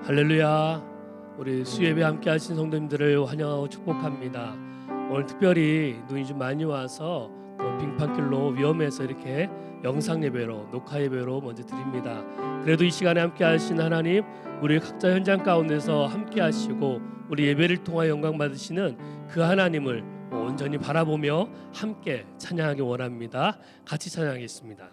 할렐루야. 우리 수예배 함께 하신 성도님들을 환영하고 축복합니다. 오늘 특별히 눈이 좀 많이 와서 또 빙판길로 위험해서 이렇게 영상 예배로, 녹화 예배로 먼저 드립니다. 그래도 이 시간에 함께 하신 하나님, 우리 각자 현장 가운데서 함께 하시고 우리 예배를 통하여 영광 받으시는 그 하나님을 온전히 바라보며 함께 찬양하기 원합니다. 같이 찬양하겠습니다.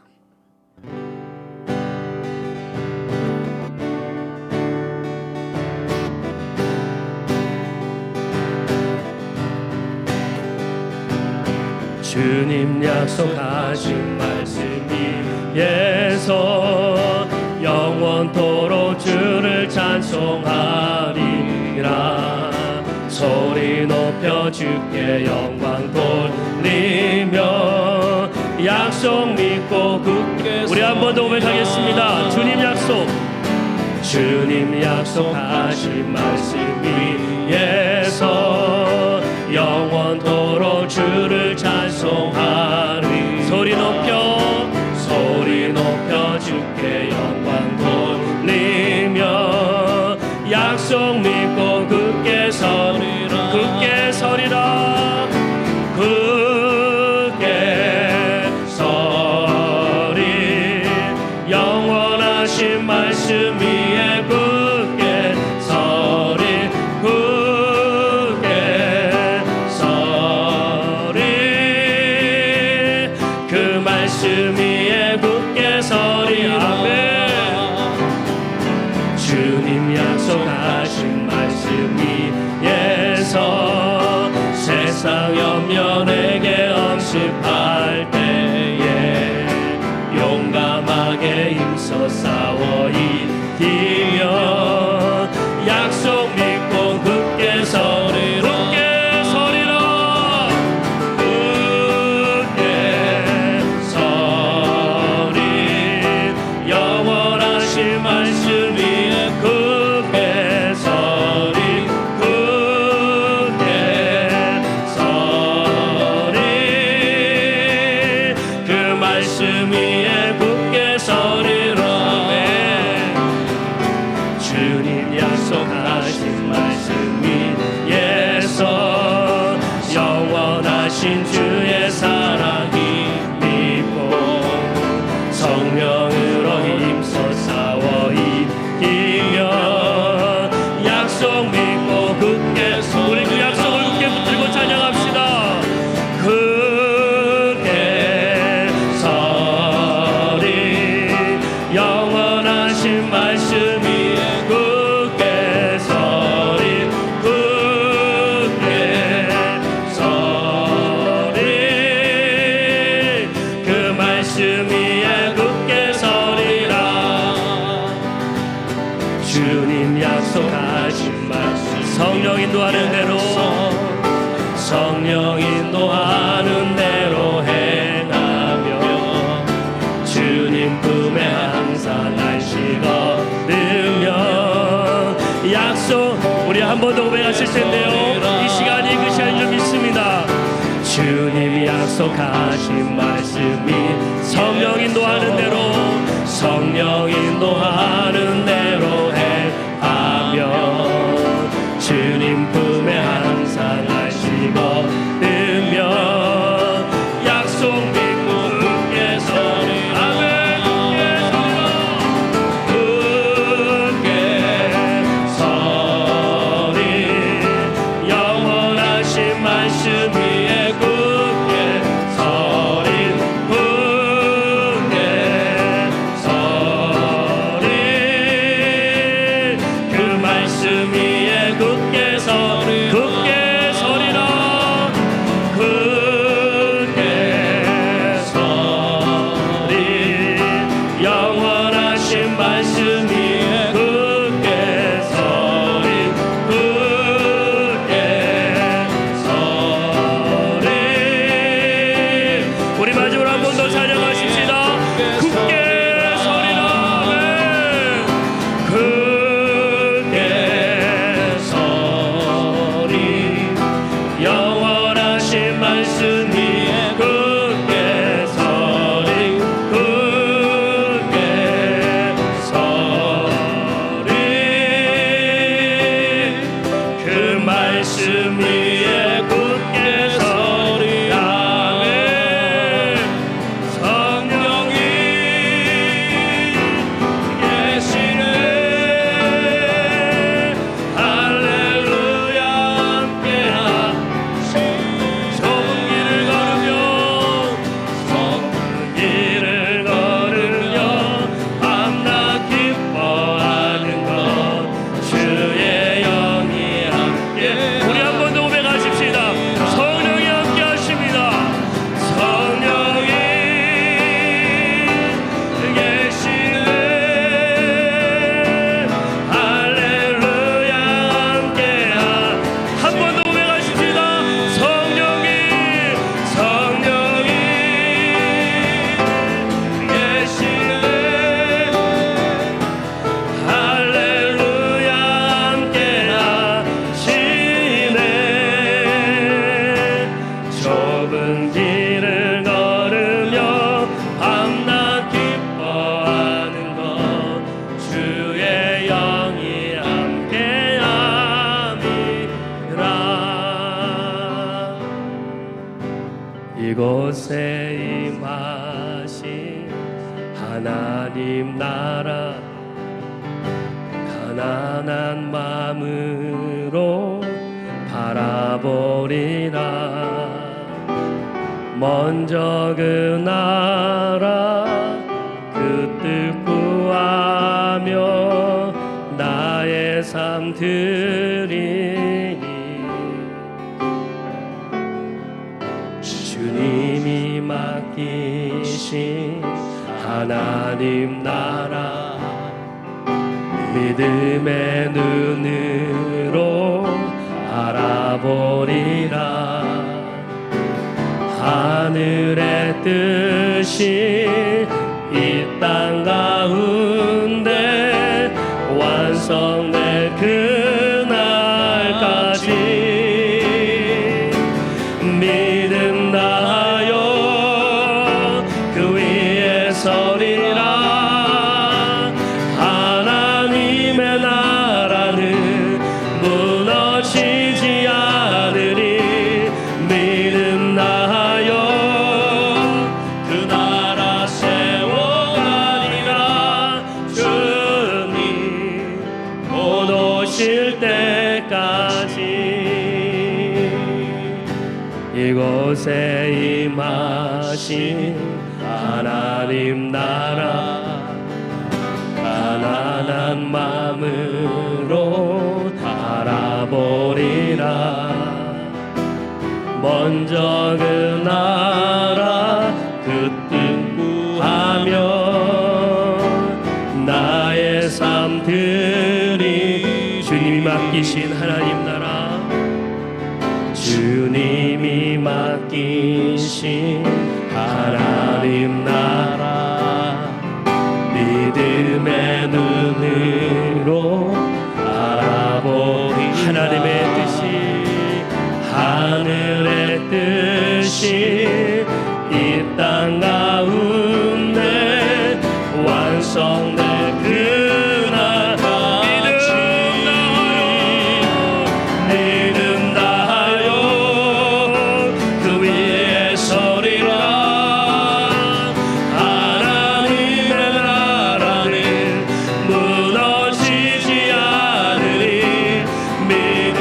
주님 약속하신 말씀이 예서 영원토록 주를 찬송하리라. 소리 높여 주께 영광 돌리며 약속 믿고 굳게 우리 한 번 더 고백하겠습니다. 주님 약속, 주님 약속하신 말씀이 예서 영원토록 주를 찬송하리. 소리 높여 주께 영광 돌리며 약속 믿고 굳게 서리라. 굳게 서리라. 굳게 서리. 영원하신 말씀 위에 굳게 서리. 굳게 서리. 그 말씀 위에 굳게 서리. 아멘. 주님 약속하신 말씀이 예서 세상 염려에게 엄습할 때에 용감하게 힘써 싸워 이기며 약속 믿고 굳게 서리라. 굳게 서리라. 굳게 서리. 영원하신 말씀 위에 굳게 서리. 굳게 서리. 그 말씀 위에 굳게 서리라. 주님 약속하신 말씀이 예서 영원하신 주의 사랑이 믿고 성령으로 힘써 싸워 이기며 약속 믿고 굳게 우리 그 약속을 굳게 붙들고 찬양합시다. 굳게 서리. 영원하신 말씀이 굳게 서리. 굳게 서리. 그 말씀 위에 굳게 서리라. 주님 약속하신 말씀 성령 인도하는 대로 성령 인도하는 대로 행하며 주님 품에 항상 안식 얻으며 약속. 우리 한 번 더 고백하실 텐데요, 이 시간이 그 시간인 줄 믿습니다. 주님 약속하신 말씀이 성령 인도하는 대로 성령 인도하는 대로 행하며 주님 품에 항상 안식 얻으며 약속 믿고 굳게 서리. 아멘. 굳게 서리. 영원하신 말씀 위에 굳게 서리. 굳게 서리. 말씀 위에 굳게 서리. 아멘. 성령이 계시네. 할렐루야 함께하시. 좁은 길을 걸으며 밤낮 기뻐하는 것 주의 영이 함께. 우리 한 번 더 고백하십시다. 성령이 함께 하십니다. 성령이 계시네. 할렐루야 함께하. 한 번 더 고백하십시다. 성령이 계시네. 할렐루야 함께하시네. 좁은 길을 걸으며 밤낮 기뻐하는 것 주의 영이 함께함이라. 이곳에 임하신 하나님 나라 가난한 마음으로 바라보리라. 먼저 그 나라 그 뜻 구하며 나의 삶 드리니 주님이 맡기신 하나님 나라 믿음의 눈으로 알아보리라. 하늘의 뜻이 이 땅 가운데 완성될 그날까지 믿음 다하여 그 위에 서리라. 하나님의 나라는 무너지지 않으리. 믿음 다하여 그 나라 세워가리라. 주님 곧 오실 때까지 이곳에 임하신 하나님 나라 가난한 마음으로 바라보리라. 먼저 그 나라 그 뜻 구하며 나의 삶 드리. 주님이 맡기신 하나님 나라 주님이 맡기신 하나님 나라 믿음의 눈으로 알아보리. 하나님의 뜻이 하늘의 뜻이 이 땅 가운데 완성될 그날까지 믿음 다하여 그 위에 서리라. 하나님의 나라는 무너지지 않으리. 믿음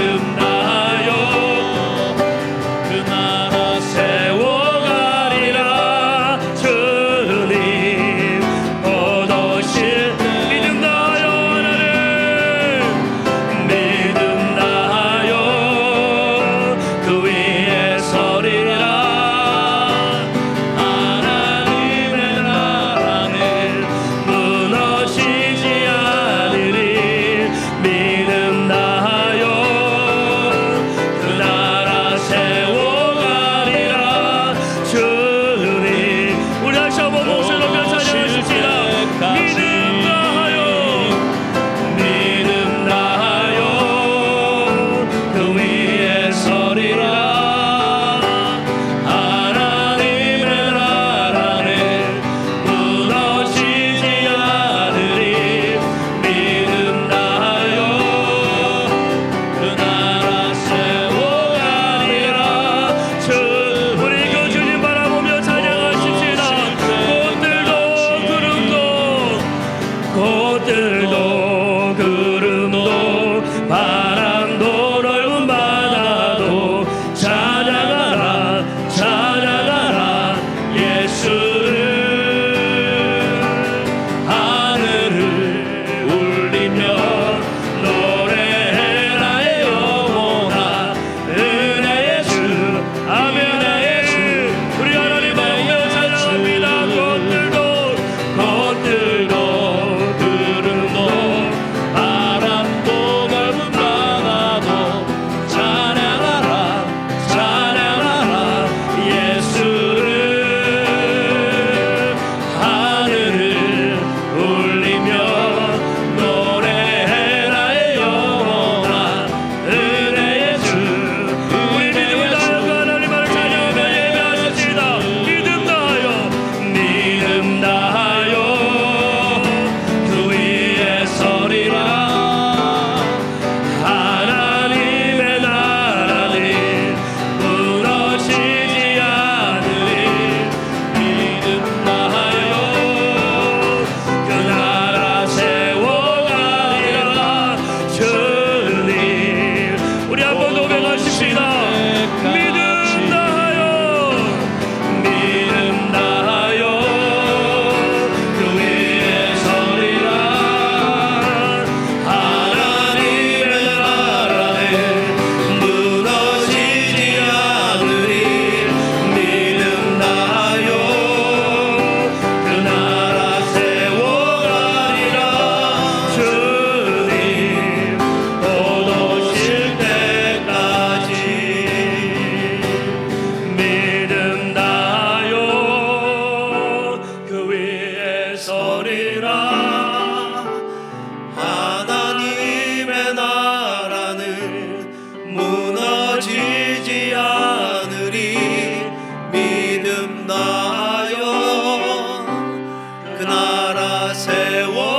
합시다. 믿음 다하여 믿음 다하여 그 위에 서리라. 하나님의 나라는 무너지지 않으리. 믿음 다하여 그 나라 세워가리라. 주님 곧 오실 때까지 믿음 다하여 그 위에 서리라. 하나님의 나라는 무너지지 않으리. 믿음 다하여 그 나라 세워가리라.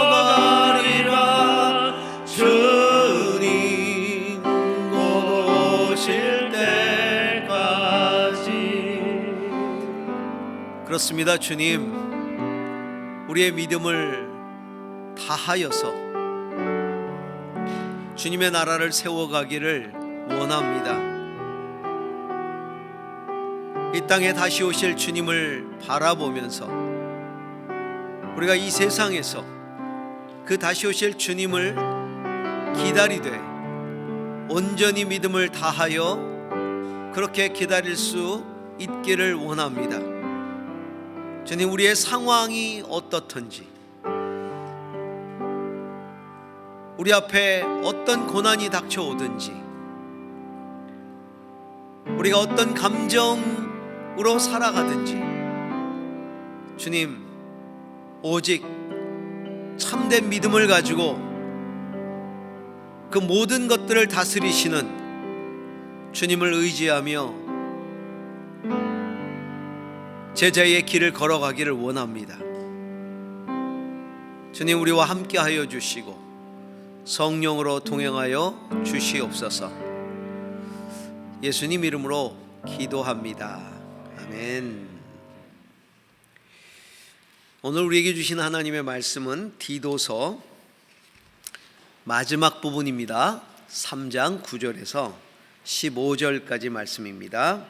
주님 곧 오실 때까지. 그렇습니다. 주님, 우리의 믿음을 다하여서 주님의 나라를 세워가기를 원합니다. 이 땅에 다시 오실 주님을 바라보면서 우리가 이 세상에서 그 다시 오실 주님을 기다리되 온전히 믿음을 다하여 그렇게 기다릴 수 있기를 원합니다. 주님, 우리의 상황이 어떻든지, 우리 앞에 어떤 고난이 닥쳐오든지, 우리가 어떤 감정으로 살아가든지, 주님, 오직 참된 믿음을 가지고 그 모든 것들을 다스리시는 주님을 의지하며 제자의 길을 걸어가기를 원합니다. 주님, 우리와 함께하여 주시고 성령으로 동행하여 주시옵소서. 예수님 이름으로 기도합니다. 아멘. 오늘 우리에게 주신 하나님의 말씀은 디도서 마지막 부분입니다. 3장 9절에서 15절까지 말씀입니다.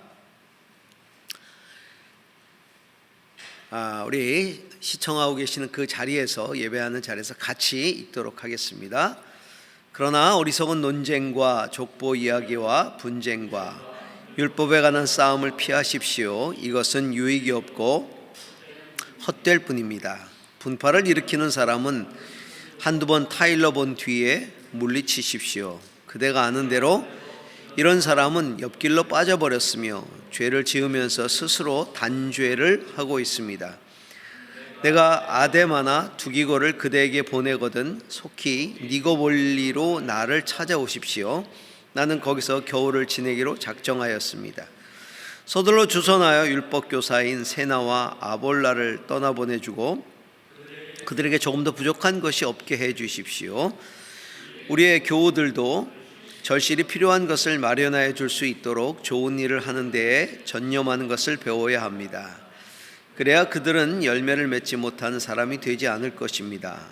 우리 시청하고 계시는 그 자리에서, 예배하는 자리에서 같이 읽도록 하겠습니다. 그러나 어리석은 논쟁과 족보 이야기와 분쟁과 율법에 관한 싸움을 피하십시오. 이것은 유익이 없고 헛될 뿐입니다. 분파를 일으키는 사람은 한두 번 타일러 본 뒤에 물리치십시오. 그대가 아는 대로 이런 사람은 옆길로 빠져버렸으며 죄를 지으면서 스스로 단죄를 하고 있습니다. 내가 아데마나 두기고를 그대에게 보내거든 속히 니고볼리로 나를 찾아오십시오. 나는 거기서 겨울을 지내기로 작정하였습니다. 서둘러 주선하여 율법교사인 세나와 아볼라를 떠나보내주고 그들에게 조금 더 부족한 것이 없게 해 주십시오. 우리의 교우들도 절실히 필요한 것을 마련하여 줄 수 있도록 좋은 일을 하는 데에 전념하는 것을 배워야 합니다. 그래야 그들은 열매를 맺지 못하는 사람이 되지 않을 것입니다.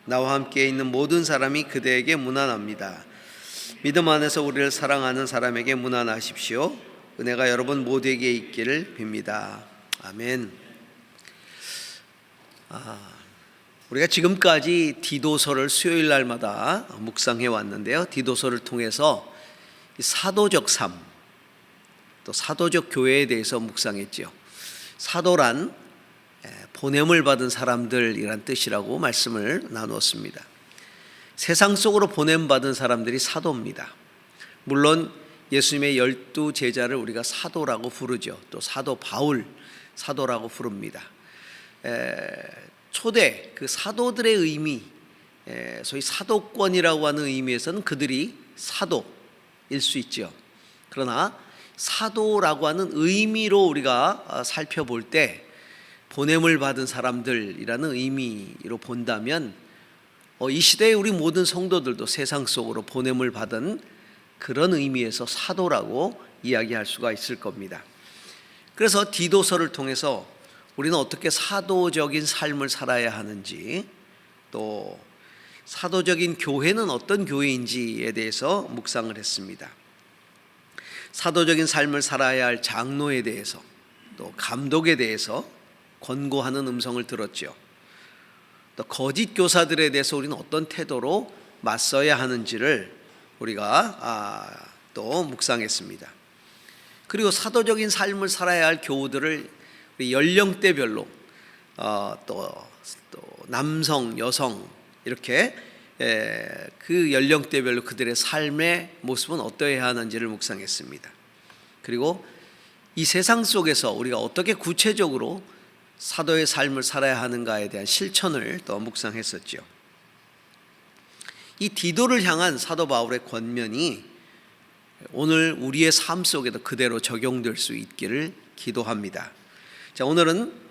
나와 함께 있는 모든 사람이 그대에게 문안합니다. 믿음 안에서 우리를 사랑하는 사람에게 문안하십시오. 은혜가 여러분 모두에게 있기를 빕니다. 아멘. 우리가 지금까지 디도서를 수요일 날마다 묵상해 왔는데요. 디도서를 통해서 사도적 삶, 또 사도적 교회에 대해서 묵상했죠. 사도란 보냄을 받은 사람들이란 뜻이라고 말씀을 나누었습니다. 세상 속으로 보냄받은 사람들이 사도입니다. 물론 예수님의 12제자를 우리가 사도라고 부르죠. 또 사도 바울 사도라고 부릅니다. 초대 그 사도들의 의미, 소위 사도권이라고 하는 의미에서는 그들이 사도일 수 있죠. 그러나 사도라고 하는 의미로 우리가 살펴볼 때 보냄을 받은 사람들이라는 의미로 본다면 이 시대에 우리 모든 성도들도 세상 속으로 보냄을 받은 그런 의미에서 사도라고 이야기할 수가 있을 겁니다. 그래서 디도서를 통해서 우리는 어떻게 사도적인 삶을 살아야 하는지, 또 사도적인 교회는 어떤 교회인지에 대해서 묵상을 했습니다. 사도적인 삶을 살아야 할 장로에 대해서 또 감독에 대해서 권고하는 음성을 들었죠. 또 거짓 교사들에 대해서 우리는 어떤 태도로 맞서야 하는지를 우리가 또 묵상했습니다. 그리고 사도적인 삶을 살아야 할 교우들을 연령대별로 또 남성, 여성 이렇게 그 연령대별로 그들의 삶의 모습은 어떠해야 하는지를 묵상했습니다. 그리고 이 세상 속에서 우리가 어떻게 구체적으로 사도의 삶을 살아야 하는가에 대한 실천을 또 묵상했었죠. 이 디도를 향한 사도 바울의 권면이 오늘 우리의 삶 속에도 그대로 적용될 수 있기를 기도합니다. 자, 오늘은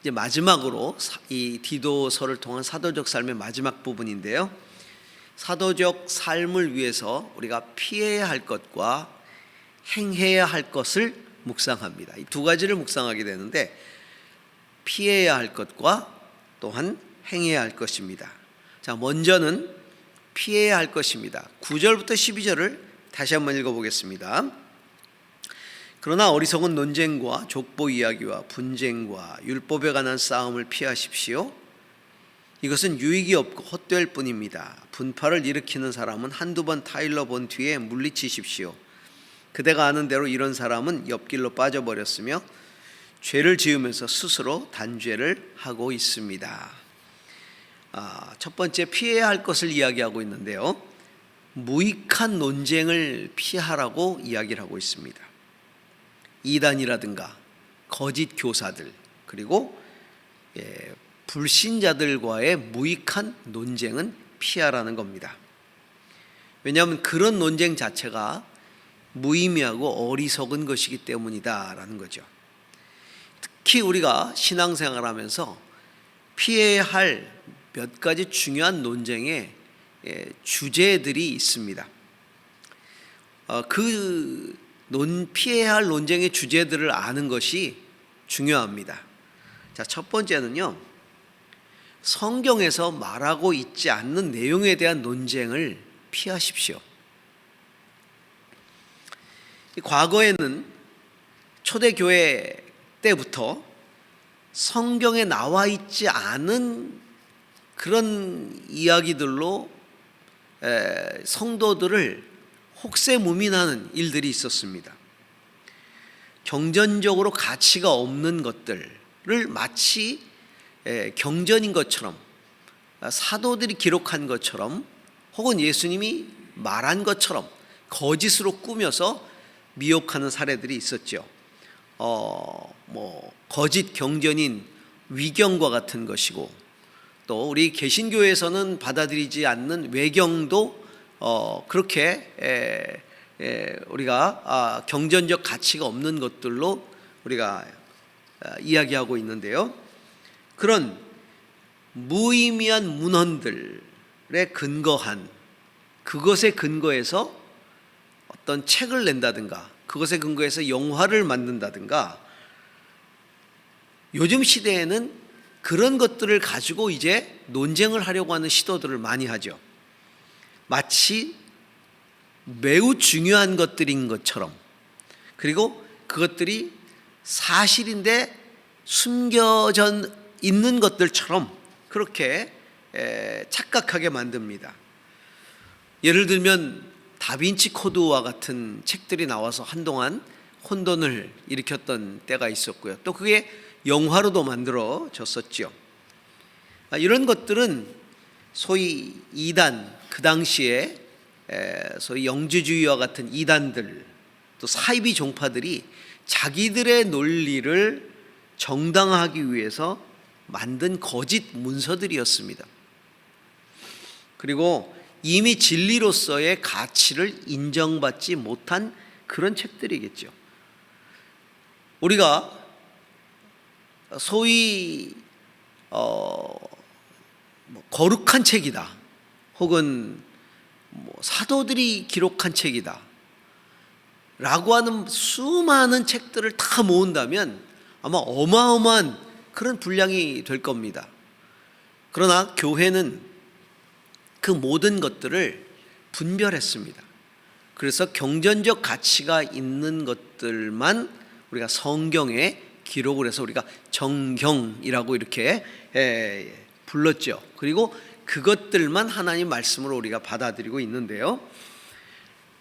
이제 마지막으로 이 디도서를 통한 사도적 삶의 마지막 부분인데요. 사도적 삶을 위해서 우리가 피해야 할 것과 행해야 할 것을 묵상합니다. 이 두 가지를 묵상하게 되는데 피해야 할 것과 또한 행해야 할 것입니다. 자, 먼저는 피해야 할 것입니다. 9절부터 12절을 다시 한번 읽어보겠습니다. 그러나 어리석은 논쟁과 족보 이야기와 분쟁과 율법에 관한 싸움을 피하십시오. 이것은 유익이 없고 헛될 뿐입니다. 분파를 일으키는 사람은 한두 번 타일러 본 뒤에 물리치십시오. 그대가 아는 대로 이런 사람은 옆길로 빠져버렸으며 죄를 지으면서 스스로 단죄를 하고 있습니다. 첫 번째 피해야 할 것을 이야기하고 있는데요. 무익한 논쟁을 피하라고 이야기를 하고 있습니다. 이단이라든가 거짓 교사들 그리고 불신자들과의 무익한 논쟁은 피하라는 겁니다. 왜냐하면 그런 논쟁 자체가 무의미하고 어리석은 것이기 때문이다라는 거죠. 특히 우리가 신앙생활하면서 피해야 할 몇 가지 중요한 논쟁의 주제들이 있습니다. 피해야 할 논쟁의 주제들을 아는 것이 중요합니다. 자, 첫 번째는요, 성경에서 말하고 있지 않는 내용에 대한 논쟁을 피하십시오. 과거에는 초대교회 때부터 성경에 나와 있지 않은 그런 이야기들로 성도들을 혹세무민하는 일들이 있었습니다. 경전적으로 가치가 없는 것들을 마치 경전인 것처럼 사도들이 기록한 것처럼 혹은 예수님이 말한 것처럼 거짓으로 꾸며서 미혹하는 사례들이 있었죠. 거짓 경전인 위경과 같은 것이고 또 우리 개신교에서는 받아들이지 않는 외경도 그렇게 우리가 경전적 가치가 없는 것들로 우리가 이야기하고 있는데요. 그런 무의미한 문헌들에 근거한 그것에 근거해서 어떤 책을 낸다든가 그것에 근거해서 영화를 만든다든가 요즘 시대에는 그런 것들을 가지고 이제 논쟁을 하려고 하는 시도들을 많이 하죠. 마치 매우 중요한 것들인 것처럼 그리고 그것들이 사실인데 숨겨져 있는 것들처럼 그렇게 착각하게 만듭니다. 예를 들면 다빈치 코드와 같은 책들이 나와서 한동안 혼돈을 일으켰던 때가 있었고요. 또 그게 영화로도 만들어졌었죠. 이런 것들은 소위 이단, 그 당시에 소위 영주주의와 같은 이단들 또 사이비 종파들이 자기들의 논리를 정당화하기 위해서 만든 거짓 문서들이었습니다. 그리고 이미 진리로서의 가치를 인정받지 못한 그런 책들이겠죠. 우리가 소위 거룩한 책이다 혹은 사도들이 기록한 책이다 라고 하는 수많은 책들을 다 모은다면 아마 어마어마한 그런 분량이 될 겁니다. 그러나 교회는 그 모든 것들을 분별했습니다. 그래서 경전적 가치가 있는 것들만 우리가 성경에 기록을 해서 우리가 정경이라고 이렇게 불렀죠. 그리고 그것들만 하나님 말씀으로 우리가 받아들이고 있는데요.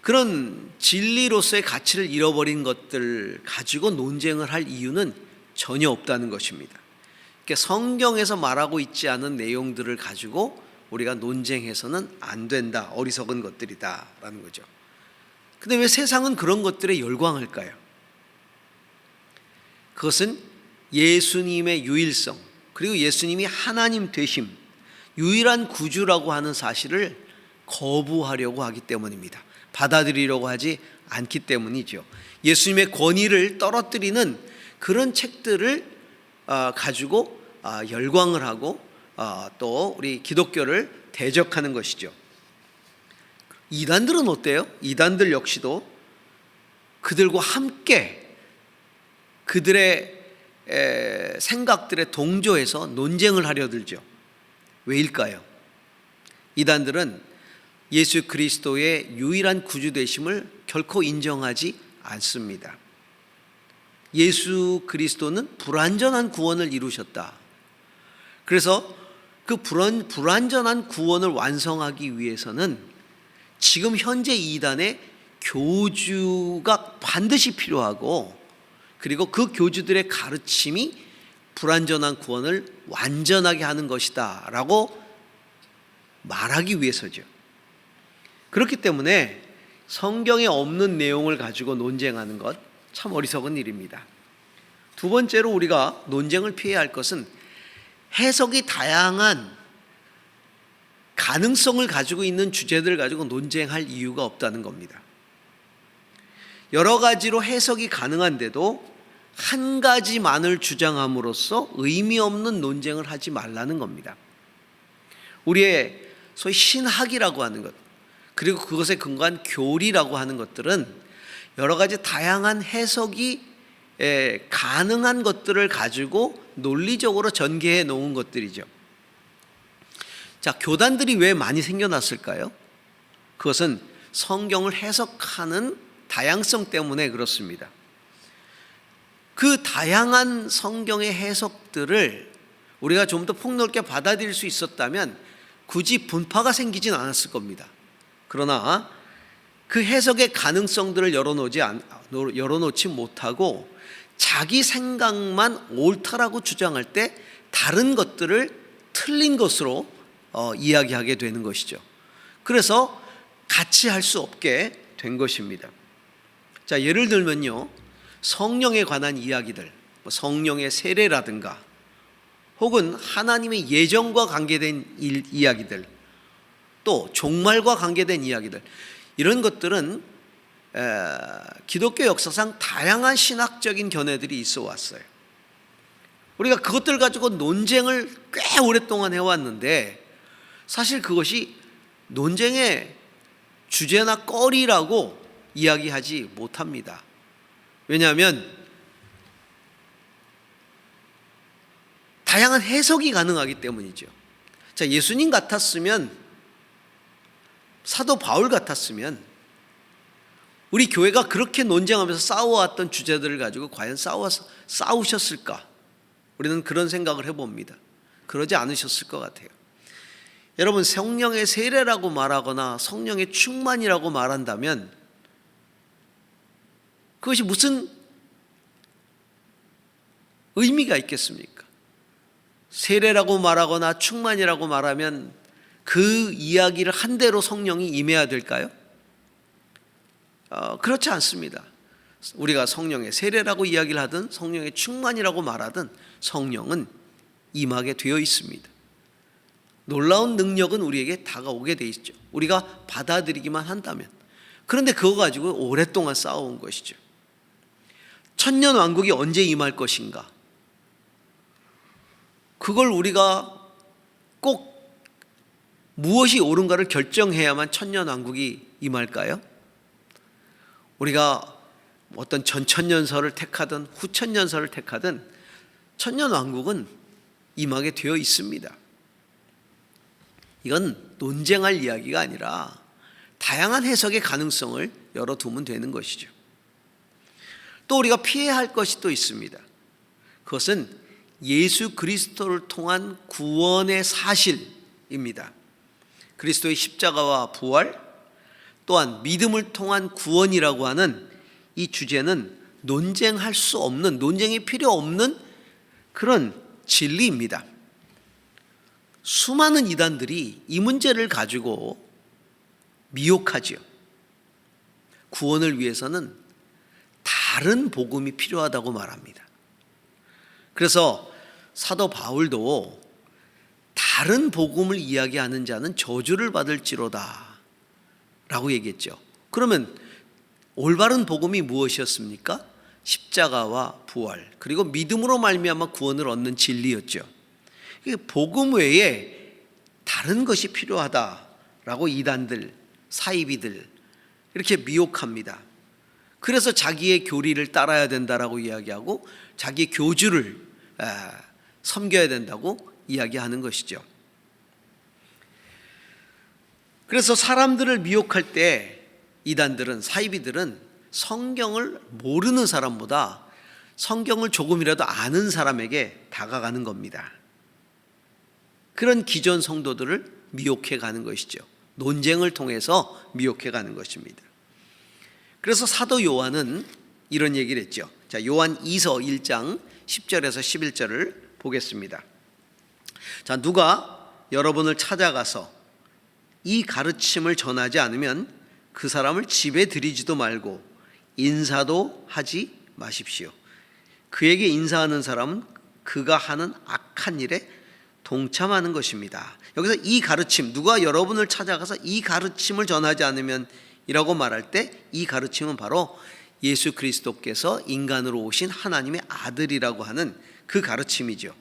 그런 진리로서의 가치를 잃어버린 것들 가지고 논쟁을 할 이유는 전혀 없다는 것입니다. 그러니까 성경에서 말하고 있지 않은 내용들을 가지고 우리가 논쟁해서는 안 된다. 어리석은 것들이다라는 거죠. 근데 왜 세상은 그런 것들에 열광할까요? 그것은 예수님의 유일성, 그리고 예수님이 하나님 되심, 유일한 구주라고 하는 사실을 거부하려고 하기 때문입니다. 받아들이려고 하지 않기 때문이죠. 예수님의 권위를 떨어뜨리는 그런 책들을 가지고 열광을 하고 또 우리 기독교를 대적하는 것이죠. 이단들은 어때요? 이단들 역시도 그들과 함께 그들의 생각들에 동조해서 논쟁을 하려 들죠. 왜일까요? 이단들은 예수 그리스도의 유일한 구주 되심을 결코 인정하지 않습니다. 예수 그리스도는 불완전한 구원을 이루셨다. 그래서 그 불완전한 구원을 완성하기 위해서는 지금 현재 이단의 교주가 반드시 필요하고, 그리고 그 교주들의 가르침이 불완전한 구원을 완전하게 하는 것이다 라고 말하기 위해서죠. 그렇기 때문에 성경에 없는 내용을 가지고 논쟁하는 것 참 어리석은 일입니다. 두 번째로 우리가 논쟁을 피해야 할 것은 해석이 다양한 가능성을 가지고 있는 주제들을 가지고 논쟁할 이유가 없다는 겁니다. 여러 가지로 해석이 가능한데도 한 가지만을 주장함으로써 의미 없는 논쟁을 하지 말라는 겁니다. 우리의 소위 신학이라고 하는 것, 그리고 그것에 근거한 교리라고 하는 것들은 여러 가지 다양한 해석이 가능한 것들을 가지고 논리적으로 전개해 놓은 것들이죠. 자, 교단들이 왜 많이 생겨났을까요? 그것은 성경을 해석하는 다양성 때문에 그렇습니다. 그 다양한 성경의 해석들을 우리가 좀 더 폭넓게 받아들일 수 있었다면 굳이 분파가 생기진 않았을 겁니다. 그러나 그 해석의 가능성들을 열어놓지 못하고 자기 생각만 옳다라고 주장할 때 다른 것들을 틀린 것으로 이야기하게 되는 것이죠. 그래서 같이 할 수 없게 된 것입니다. 자, 예를 들면요, 성령에 관한 이야기들, 성령의 세례라든가 혹은 하나님의 예정과 관계된 이야기들, 또 종말과 관계된 이야기들, 이런 것들은 기독교 역사상 다양한 신학적인 견해들이 있어 왔어요. 우리가 그것들 가지고 논쟁을 꽤 오랫동안 해왔는데 사실 그것이 논쟁의 주제나 거리라고 이야기하지 못합니다. 왜냐하면 다양한 해석이 가능하기 때문이죠. 자, 예수님 같았으면, 사도 바울 같았으면 우리 교회가 그렇게 논쟁하면서 싸워왔던 주제들을 가지고 과연 싸우셨을까? 우리는 그런 생각을 해봅니다. 그러지 않으셨을 것 같아요. 여러분, 성령의 세례라고 말하거나 성령의 충만이라고 말한다면 그것이 무슨 의미가 있겠습니까? 세례라고 말하거나 충만이라고 말하면 그 이야기를 한 대로 성령이 임해야 될까요? 그렇지 않습니다. 우리가 성령의 세례라고 이야기를 하든 성령의 충만이라고 말하든 성령은 임하게 되어 있습니다. 놀라운 능력은 우리에게 다가오게 돼 있죠. 우리가 받아들이기만 한다면. 그런데 그거 가지고 오랫동안 싸워온 것이죠. 천년 왕국이 언제 임할 것인가? 그걸 우리가 꼭 무엇이 옳은가를 결정해야만 천년 왕국이 임할까요? 우리가 어떤 전천년설을 택하든 후천년설을 택하든 천년 왕국은 임하게 되어 있습니다. 이건 논쟁할 이야기가 아니라 다양한 해석의 가능성을 열어두면 되는 것이죠. 또 우리가 피해야 할 것이 또 있습니다. 그것은 예수 그리스도를 통한 구원의 사실입니다. 그리스도의 십자가와 부활, 또한 믿음을 통한 구원이라고 하는 이 주제는 논쟁할 수 없는, 논쟁이 필요 없는 그런 진리입니다. 수많은 이단들이 이 문제를 가지고 미혹하지요. 구원을 위해서는 다른 복음이 필요하다고 말합니다. 그래서 사도 바울도 다른 복음을 이야기하는 자는 저주를 받을지로다 라고 얘기했죠. 그러면 올바른 복음이 무엇이었습니까? 십자가와 부활, 그리고 믿음으로 말미암아 구원을 얻는 진리였죠. 복음 외에 다른 것이 필요하다라고 이단들, 사이비들 이렇게 미혹합니다. 그래서 자기의 교리를 따라야 된다라고 이야기하고 자기 교주를 섬겨야 된다고 이야기하는 것이죠. 그래서 사람들을 미혹할 때 이단들은, 사이비들은 성경을 모르는 사람보다 성경을 조금이라도 아는 사람에게 다가가는 겁니다. 그런 기존 성도들을 미혹해 가는 것이죠. 논쟁을 통해서 미혹해 가는 것입니다. 그래서 사도 요한은 이런 얘기를 했죠. 자, 요한 2서 1장 10절에서 11절을 보겠습니다. 자, 누가 여러분을 찾아가서 이 가르침을 전하지 않으면 그 사람을 집에 들이지도 말고 인사도 하지 마십시오. 그에게 인사하는 사람은 그가 하는 악한 일에 동참하는 것입니다. 여기서 이 가르침, 누가 여러분을 찾아가서 이 가르침을 전하지 않으면 이라고 말할 때 이 가르침은 바로 예수 그리스도께서 인간으로 오신 하나님의 아들이라고 하는 그 가르침이죠.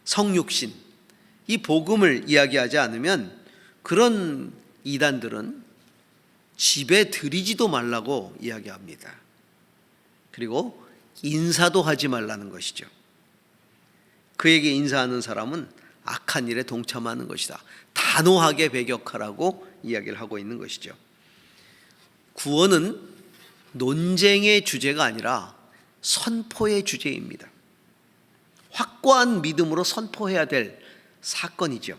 성육신, 이 복음을 이야기하지 않으면 그런 이단들은 집에 들이지도 말라고 이야기합니다. 그리고 인사도 하지 말라는 것이죠. 그에게 인사하는 사람은 악한 일에 동참하는 것이다. 단호하게 배격하라고 이야기를 하고 있는 것이죠. 구원은 논쟁의 주제가 아니라 선포의 주제입니다. 확고한 믿음으로 선포해야 될 사건이죠.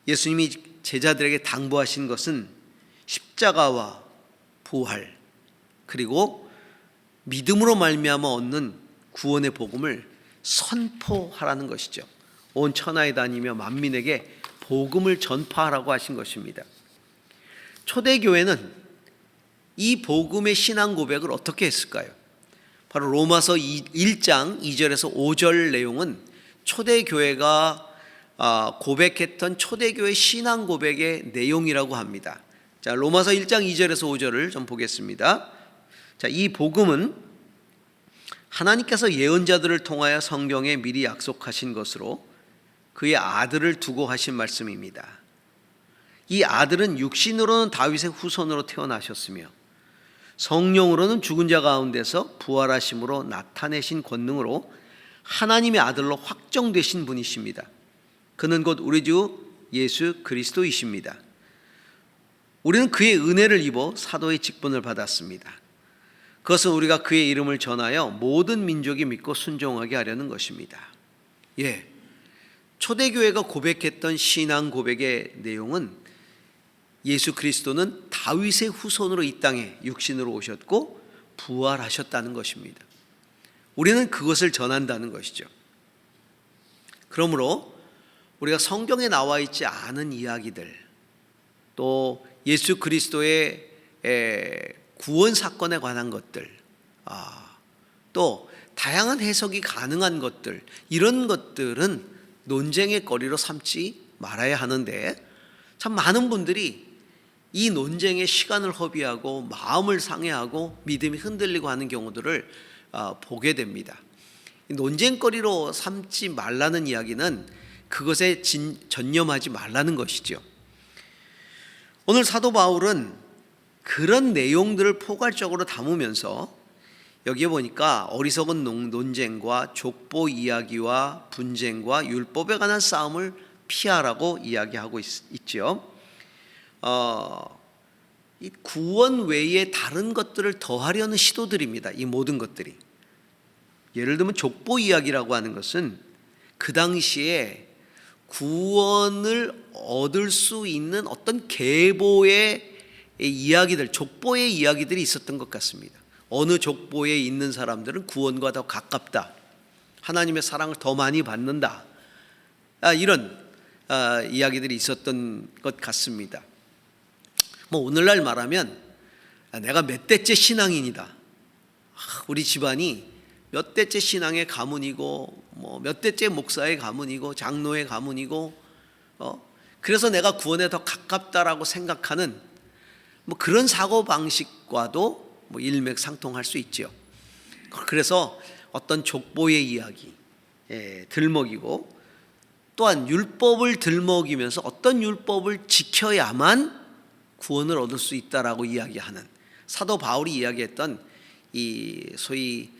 예수님이 제자들에게 당부하신 것은 십자가와 부활, 그리고 믿음으로 말미암아 얻는 구원의 복음을 선포하라는 것이죠. 온 천하에 다니며 만민에게 복음을 전파하라고 하신 것입니다. 초대교회는 이 복음의 신앙 고백을 어떻게 했을까요? 바로 로마서 1장 2절에서 5절 내용은 초대교회가 고백했던 초대교회 신앙 고백의 내용이라고 합니다. 자, 로마서 1장 2절에서 5절을 좀 보겠습니다. 자, 이 복음은 하나님께서 예언자들을 통하여 성경에 미리 약속하신 것으로 그의 아들을 두고 하신 말씀입니다. 이 아들은 육신으로는 다윗의 후손으로 태어나셨으며 성령으로는 죽은 자 가운데서 부활하심으로 나타내신 권능으로 하나님의 아들로 확정되신 분이십니다. 그는 곧 우리 주 예수 그리스도이십니다. 우리는 그의 은혜를 입어 사도의 직분을 받았습니다. 그것은 우리가 그의 이름을 전하여 모든 민족이 믿고 순종하게 하려는 것입니다. 초대교회가 고백했던 신앙 고백의 내용은 예수 그리스도는 다윗의 후손으로 이 땅에 육신으로 오셨고 부활하셨다는 것입니다. 우리는 그것을 전한다는 것이죠. 그러므로 우리가 성경에 나와 있지 않은 이야기들, 또 예수 그리스도의 구원 사건에 관한 것들, 또 다양한 해석이 가능한 것들, 이런 것들은 논쟁의 거리로 삼지 말아야 하는데 참 많은 분들이 이 논쟁에 시간을 허비하고 마음을 상해하고 믿음이 흔들리고 하는 경우들을 보게 됩니다. 논쟁거리로 삼지 말라는 이야기는 그것에 전념하지 말라는 것이죠. 오늘 사도 바울은 그런 내용들을 포괄적으로 담으면서 여기에 보니까 어리석은 논쟁과 족보 이야기와 분쟁과 율법에 관한 싸움을 피하라고 이야기하고 있죠. 이 구원 외에 다른 것들을 더하려는 시도들입니다. 이 모든 것들이. 예를 들면 족보 이야기라고 하는 것은 그 당시에 구원을 얻을 수 있는 어떤 계보의 이야기들, 족보의 이야기들이 있었던 것 같습니다. 어느 족보에 있는 사람들은 구원과 더 가깝다, 하나님의 사랑을 더 많이 받는다, 이런 이야기들이 있었던 것 같습니다. 뭐 오늘날 말하면 내가 몇 대째 신앙인이다, 우리 집안이 몇 대째 신앙의 가문이고 뭐 몇 대째 목사의 가문이고 장로의 가문이고 그래서 내가 구원에 더 가깝다라고 생각하는 뭐 그런 사고 방식과도 뭐 일맥상통할 수 있죠. 그래서 어떤 족보의 이야기 들먹이고, 또한 율법을 들먹이면서 어떤 율법을 지켜야만 구원을 얻을 수 있다라고 이야기하는, 사도 바울이 이야기했던 이 소위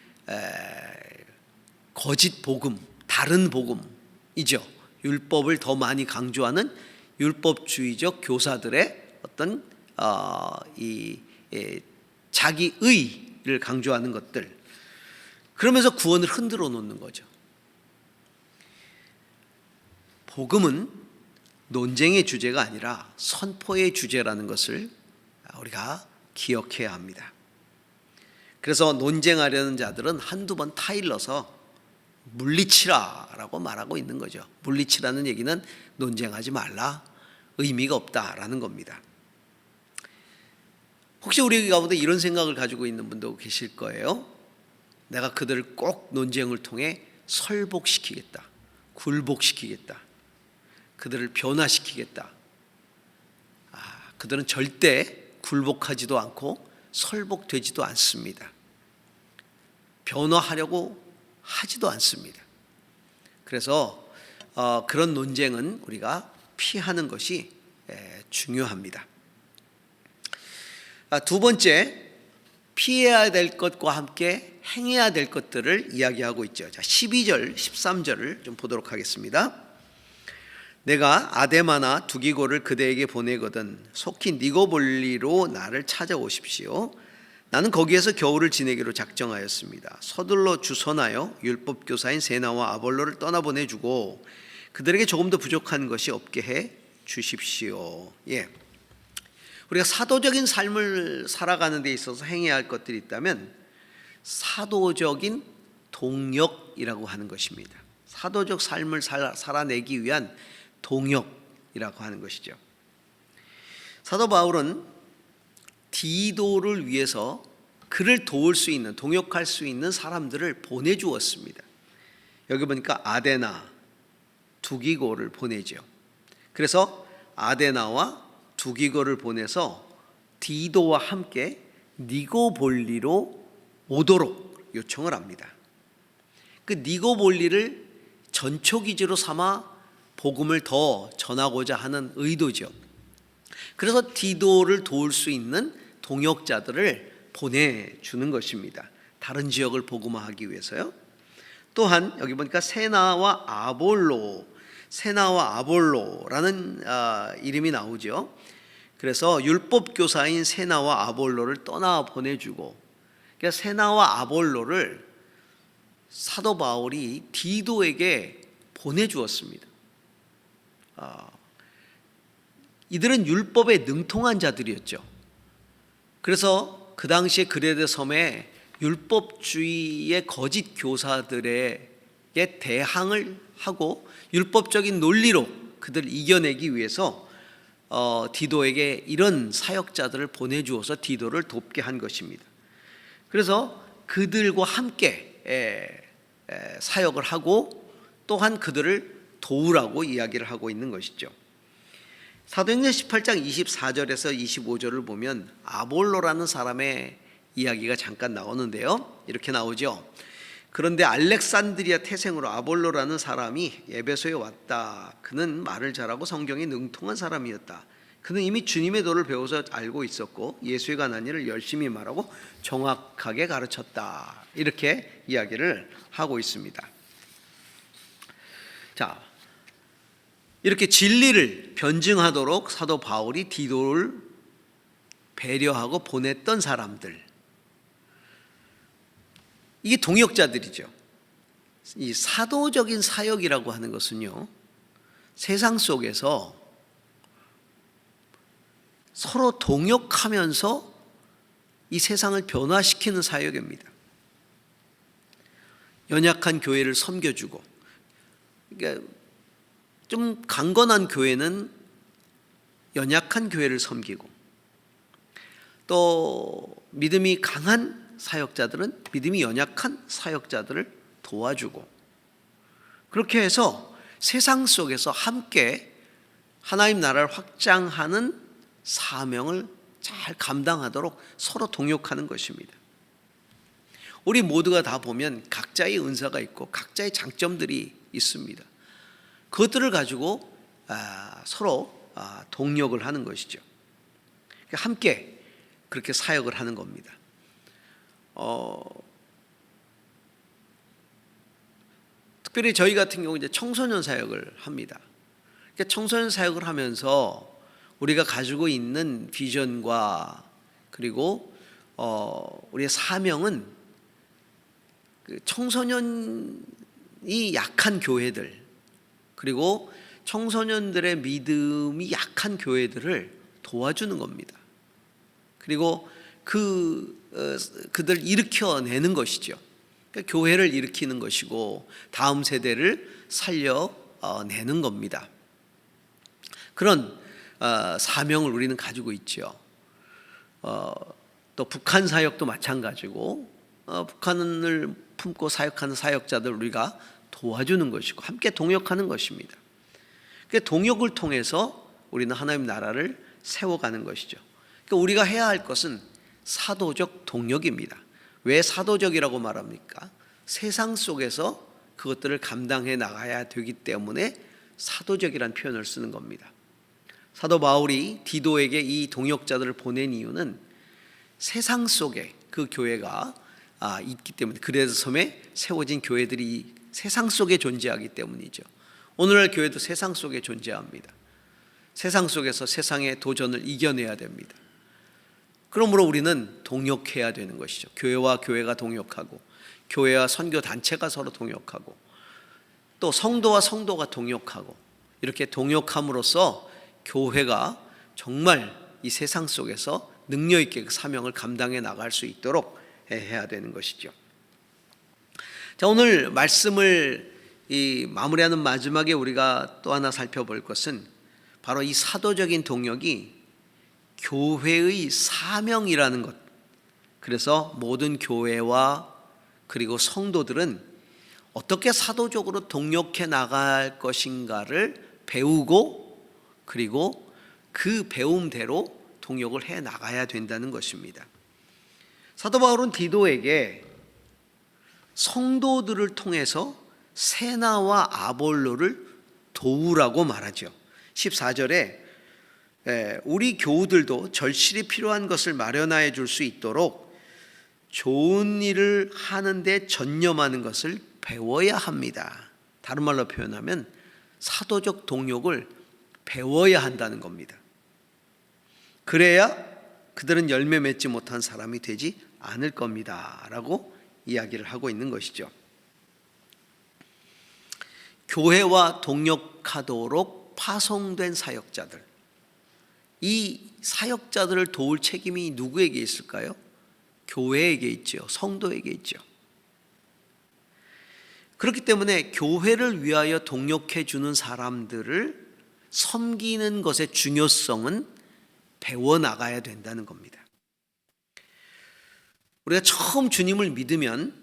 거짓 복음, 다른 복음이죠. 율법을 더 많이 강조하는 율법주의적 교사들의 어떤 자기 의를 강조하는 것들, 그러면서 구원을 흔들어 놓는 거죠. 복음은 논쟁의 주제가 아니라 선포의 주제라는 것을 우리가 기억해야 합니다. 그래서 논쟁하려는 자들은 한두 번 타일러서 물리치라라고 말하고 있는 거죠. 물리치라는 얘기는 논쟁하지 말라, 의미가 없다라는 겁니다. 혹시 우리 가운데 이런 생각을 가지고 있는 분도 계실 거예요. 내가 그들을 꼭 논쟁을 통해 설복시키겠다, 굴복시키겠다, 그들을 변화시키겠다. 그들은 절대 굴복하지도 않고 설복되지도 않습니다. 변화하려고 하지도 않습니다. 그래서 그런 논쟁은 우리가 피하는 것이 중요합니다. 두 번째, 피해야 될 것과 함께 행해야 될 것들을 이야기하고 있죠. 자, 12절, 13절을 좀 보도록 하겠습니다. 내가 아데마나 두기고를 그대에게 보내거든 속히 니고볼리로 나를 찾아오십시오. 나는 거기에서 겨울을 지내기로 작정하였습니다. 서둘러 주선하여 율법 교사인 세나와 아볼로를 떠나보내주고 그들에게 조금 더 부족한 것이 없게 해 주십시오. 우리가 사도적인 삶을 살아가는 데 있어서 행해야 할 것들이 있다면 사도적인 동력이라고 하는 것입니다. 사도적 삶을 살아내기 위한 동역이라고 하는 것이죠. 사도 바울은 디도를 위해서 그를 도울 수 있는, 동역할 수 있는 사람들을 보내주었습니다. 여기 보니까 아데나, 두기고를 보내죠. 그래서 아데나와 두기고를 보내서 디도와 함께 니고볼리로 오도록 요청을 합니다. 그 니고볼리를 전초기지로 삼아 복음을 더 전하고자 하는 의도죠. 그래서 디도를 도울 수 있는 동역자들을 보내주는 것입니다. 다른 지역을 복음화하기 위해서요. 또한 여기 보니까 세나와 아볼로라는 이름이 나오죠. 그래서 율법 교사인 세나와 아볼로를 떠나 보내주고, 그러니까 세나와 아볼로를 사도 바울이 디도에게 보내주었습니다. 이들은 율법에 능통한 자들이었죠. 그래서 그 당시에 그레데 섬에 율법주의의 거짓 교사들에게 대항을 하고 율법적인 논리로 그들을 이겨내기 위해서 디도에게 이런 사역자들을 보내주어서 디도를 돕게 한 것입니다. 그래서 그들과 함께 사역을 하고 또한 그들을 도우라고 이야기를 하고 있는 것이죠. 사도행전 18장 24절에서 25절을 보면 아볼로라는 사람의 이야기가 잠깐 나오는데요. 이렇게 나오죠. 그런데 알렉산드리아 태생으로 아볼로라는 사람이 에베소에 왔다. 그는 말을 잘하고 성경에 능통한 사람이었다. 그는 이미 주님의 도를 배워서 알고 있었고 예수에 관한 일을 열심히 말하고 정확하게 가르쳤다. 이렇게 이야기를 하고 있습니다. 자, 이렇게 진리를 변증하도록 사도 바울이 디도를 배려하고 보냈던 사람들, 이게 동역자들이죠. 이 사도적인 사역이라고 하는 것은요, 세상 속에서 서로 동역하면서 이 세상을 변화시키는 사역입니다. 연약한 교회를 섬겨주고, 그러니까 좀 강건한 교회는 연약한 교회를 섬기고, 또 믿음이 강한 사역자들은 믿음이 연약한 사역자들을 도와주고, 그렇게 해서 세상 속에서 함께 하나님 나라를 확장하는 사명을 잘 감당하도록 서로 동역하는 것입니다. 우리 모두가 다 보면 각자의 은사가 있고 각자의 장점들이 있습니다. 그것들을 가지고 서로 동역을 하는 것이죠. 함께 그렇게 사역을 하는 겁니다. 특별히 저희 같은 경우 이제 청소년 사역을 합니다. 그러니까 청소년 사역을 하면서 우리가 가지고 있는 비전과 그리고 우리의 사명은 그 청소년이 약한 교회들, 그리고 청소년들의 믿음이 약한 교회들을 도와주는 겁니다. 그리고 그들 일으켜내는 것이죠. 그러니까 교회를 일으키는 것이고 다음 세대를 살려내는 겁니다. 그런 사명을 우리는 가지고 있죠. 또 북한 사역도 마찬가지고 북한을 품고 사역하는 사역자들 우리가 도와주는 것이고 함께 동역하는 것입니다. 그러니까 동역을 통해서 우리는 하나님 나라를 세워가는 것이죠. 그러니까 우리가 해야 할 것은 사도적 동역입니다. 왜 사도적이라고 말합니까? 세상 속에서 그것들을 감당해 나가야 되기 때문에 사도적이라는 표현을 쓰는 겁니다. 사도 바울이 디도에게 이 동역자들을 보낸 이유는 세상 속에 그 교회가 있기 때문에, 그래서 섬에 세워진 교회들이 세상 속에 존재하기 때문이죠. 오늘날 교회도 세상 속에 존재합니다. 세상 속에서 세상의 도전을 이겨내야 됩니다. 그러므로 우리는 동역해야 되는 것이죠. 교회와 교회가 동역하고, 교회와 선교단체가 서로 동역하고, 또 성도와 성도가 동역하고, 이렇게 동역함으로써 교회가 정말 이 세상 속에서 능력 있게 그 사명을 감당해 나갈 수 있도록 해야 되는 것이죠. 자, 오늘 말씀을 마무리하는 마지막에 우리가 또 하나 살펴볼 것은 바로 이 사도적인 동역이 교회의 사명이라는 것. 그래서 모든 교회와 그리고 성도들은 어떻게 사도적으로 동역해 나갈 것인가를 배우고, 그리고 그 배움대로 동역을 해 나가야 된다는 것입니다. 사도 바울은 디도에게 성도들을 통해서 세나와 아볼로를 도우라고 말하죠. 14절에 우리 교우들도 절실히 필요한 것을 마련하여 줄 수 있도록 좋은 일을 하는데 전념하는 것을 배워야 합니다. 다른 말로 표현하면 사도적 동역을 배워야 한다는 겁니다. 그래야 그들은 열매 맺지 못한 사람이 되지 않을 겁니다 라고 이야기를 하고 있는 것이죠. 교회와 동역하도록 파송된 사역자들, 이 사역자들을 도울 책임이 누구에게 있을까요? 교회에게 있죠. 성도에게 있죠. 그렇기 때문에 교회를 위하여 동역해 주는 사람들을 섬기는 것의 중요성은 배워나가야 된다는 겁니다. 우리가 처음 주님을 믿으면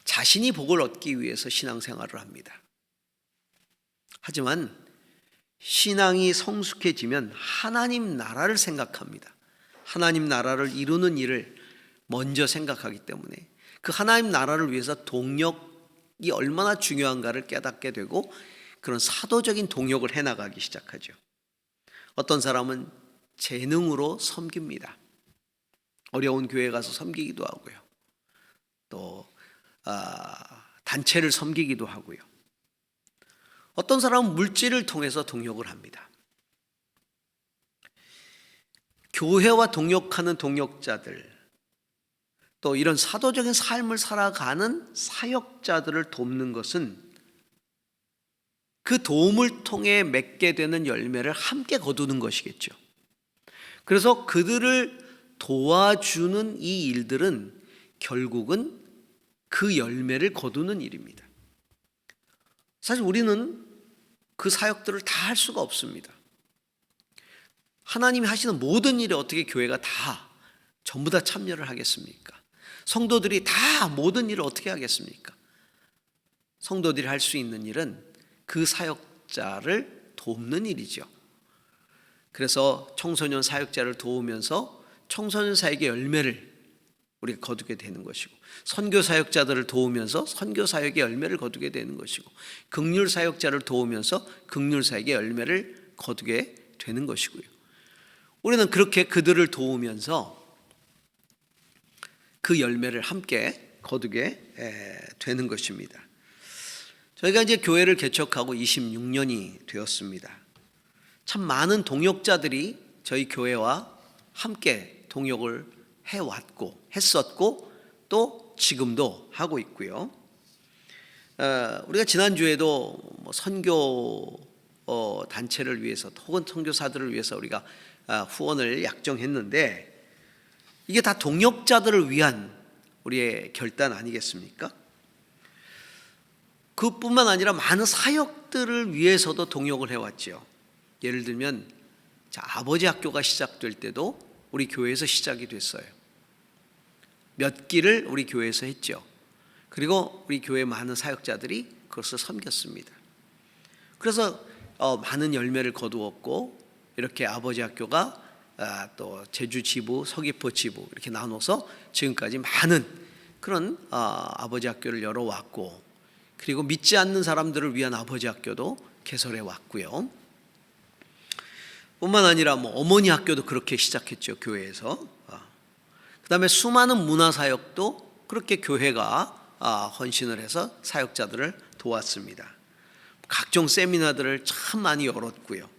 자신이 복을 얻기 위해서 신앙생활을 합니다. 하지만 신앙이 성숙해지면 하나님 나라를 생각합니다. 하나님 나라를 이루는 일을 먼저 생각하기 때문에 그 하나님 나라를 위해서 동역이 얼마나 중요한가를 깨닫게 되고 그런 사도적인 동역을 해나가기 시작하죠. 어떤 사람은 재능으로 섬깁니다. 어려운 교회에 가서 섬기기도 하고요. 또 단체를 섬기기도 하고요. 어떤 사람은 물질을 통해서 동역을 합니다. 교회와 동역하는 동역자들, 또 이런 사도적인 삶을 살아가는 사역자들을 돕는 것은 그 도움을 통해 맺게 되는 열매를 함께 거두는 것이겠죠. 그래서 그들을 도와주는 이 일들은 결국은 그 열매를 거두는 일입니다. 사실 우리는 그 사역들을 다 할 수가 없습니다. 하나님이 하시는 모든 일에 어떻게 교회가 다 전부 다 참여를 하겠습니까? 성도들이 다 모든 일을 어떻게 하겠습니까? 성도들이 할 수 있는 일은 그 사역자를 돕는 일이죠. 그래서 청소년 사역자를 도우면서 청소년 사역의 열매를 우리가 거두게 되는 것이고, 선교 사역자들을 도우면서 선교 사역의 열매를 거두게 되는 것이고, 긍휼 사역자를 도우면서 긍휼 사역의 열매를 거두게 되는 것이고요. 우리는 그렇게 그들을 도우면서 그 열매를 함께 거두게 되는 것입니다. 저희가 이제 교회를 개척하고 26년이 되었습니다. 참 많은 동역자들이 저희 교회와 함께 동역을 했었고 또 지금도 하고 있고요. 우리가 지난주에도 선교 단체를 위해서 혹은 선교사들을 위해서 우리가 후원을 약정했는데, 이게 다 동역자들을 위한 우리의 결단 아니겠습니까? 그뿐만 아니라 많은 사역들을 위해서도 동역을 해왔죠. 예를 들면 아버지 학교가 시작될 때도 우리 교회에서 시작이 됐어요. 몇 기를 우리 교회에서 했죠. 그리고 우리 교회 많은 사역자들이 그것을 섬겼습니다. 그래서 많은 열매를 거두었고, 이렇게 아버지 학교가 또 제주 지부, 서귀포 지부 이렇게 나눠서 지금까지 많은 그런 아버지 학교를 열어왔고, 그리고 믿지 않는 사람들을 위한 아버지 학교도 개설해 왔고요. 뿐만 아니라 어머니 학교도 그렇게 시작했죠, 교회에서. 그 다음에 수많은 문화사역도 그렇게 교회가 헌신을 해서 사역자들을 도왔습니다. 각종 세미나들을 참 많이 열었고요.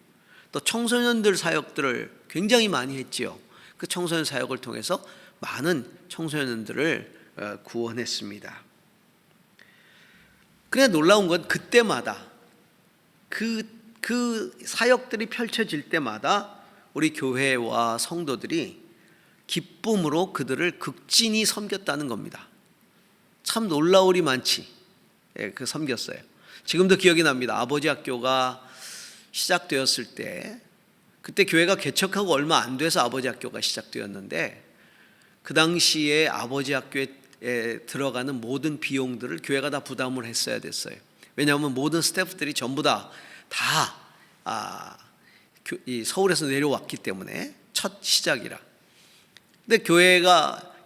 또 청소년들 사역들을 굉장히 많이 했지요. 그 청소년 사역을 통해서 많은 청소년들을 구원했습니다. 그냥 놀라운 건 그때마다 그 사역들이 펼쳐질 때마다 우리 교회와 성도들이 기쁨으로 그들을 극진히 섬겼다는 겁니다. 참 놀라울이 많지. 그 섬겼어요. 지금도 기억이 납니다. 아버지 학교가 시작되었을 때, 그때 교회가 개척하고 얼마 안 돼서 아버지 학교가 시작되었는데, 그 당시에 아버지 학교에 들어가는 모든 비용들을 교회가 다 부담을 했어야 됐어요. 왜냐하면 모든 스태프들이 전부 다 서울에서 내려왔기 때문에 첫 시작이라. 근데